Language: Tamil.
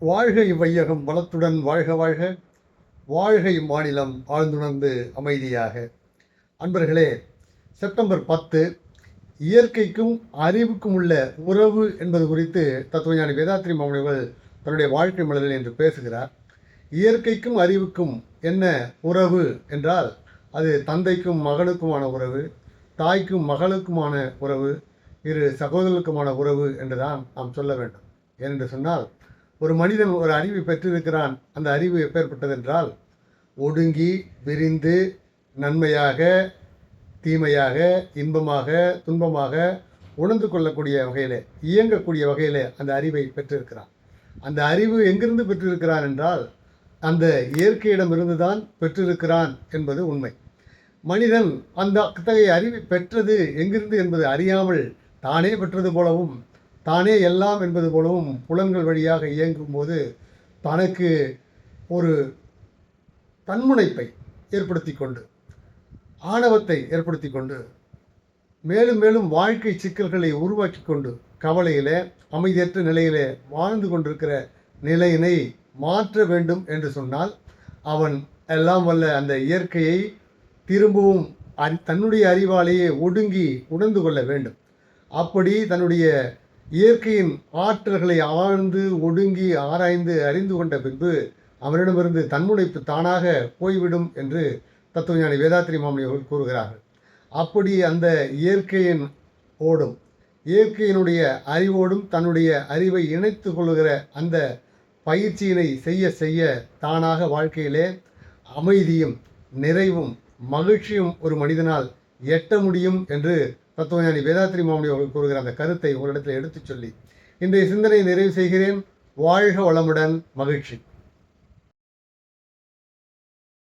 வாழ்க இவ்வையகம் வளத்துடன் வாழ்க வாழ்க, வாழ்க இம்மாநிலம் ஆழ்ந்துணர்ந்து அமைதியாக. அன்பர்களே, செப்டம்பர் 10 இயற்கைக்கும் அறிவுக்கும் உள்ள உறவு என்பது குறித்து தத்துவஞானி வேதாத்ரி மாமுனிகள் தன்னுடைய வாழ்க்கை மலரில் என்று பேசுகிறார். இயற்கைக்கும் அறிவுக்கும் என்ன உறவு என்றால், அது தந்தைக்கும் மகனுக்குமான உறவு, தாய்க்கும் மகளுக்குமான உறவு, இரு சகோதரர்களுக்குமான உறவு என்றுதான் நாம் சொல்ல வேண்டும். ஏனென்று சொன்னால், ஒரு மனிதன் ஒரு அறிவை பெற்றிருக்கிறான். அந்த அறிவு எப்பேற்பட்டதென்றால், ஒடுங்கி விரிந்து நன்மையாக தீமையாக இன்பமாக துன்பமாக உணர்ந்து கொள்ளக்கூடிய வகையில், இயங்கக்கூடிய வகையில் அந்த அறிவை பெற்றிருக்கிறான். அந்த அறிவு எங்கிருந்து பெற்றிருக்கிறான் என்றால், அந்த இயற்கையிடமிருந்து தான் பெற்றிருக்கிறான் என்பது உண்மை. மனிதன் அந்த அத்தகைய அறிவை பெற்றது எங்கிருந்து என்பது அறியாமல் தானே பெற்றது போலவும் தானே எல்லாம் என்பது போலவும் புலன்கள் வழியாக இயங்கும் போது தனக்கு ஒரு தன்முனைப்பை ஏற்படுத்தி கொண்டு, ஆணவத்தை ஏற்படுத்தி கொண்டு, மேலும் மேலும் வாழ்க்கை சிக்கல்களை உருவாக்கி கொண்டு கவலையிலே அமைதியற்ற நிலையிலே வாழ்ந்து கொண்டிருக்கிற நிலையினை மாற்ற வேண்டும் என்று சொன்னால், அவன் எல்லாம் வல்ல அந்த இயற்கையை திரும்பவும் தன்னுடைய அறிவாலேயே ஒடுங்கி உணர்ந்து கொள்ள வேண்டும். அப்படி தன்னுடைய இயற்கையின் ஆற்றல்களை ஆழ்ந்து ஒடுங்கி ஆராய்ந்து அறிந்து கொண்ட பின்பு அவரிடமிருந்து தன்முனைப்பு தானாக போய்விடும் என்று தத்துவஞானி வேதாத்ரி மாமுனி அவர்கள் கூறுகிறார்கள். அப்படி அந்த இயற்கையினுடைய அறிவோடும் தன்னுடைய அறிவை இணைத்து கொள்கிற அந்த பயிற்சியினை செய்ய செய்ய தானாக வாழ்க்கையிலே அமைதியும் நிறைவும் மகிழ்ச்சியும் ஒரு மனிதனால் எட்ட முடியும் என்று தத்துவஞானி வேதாத்ரி மாமுனி அவர்கள் கூறுகிற அந்த கருத்தை உங்களிடத்தில் எடுத்துச் சொல்லி இன்றைய சிந்தனை நிறைவு செய்கிறேன். வாழ்க வளமுடன், மகிழ்ச்சி.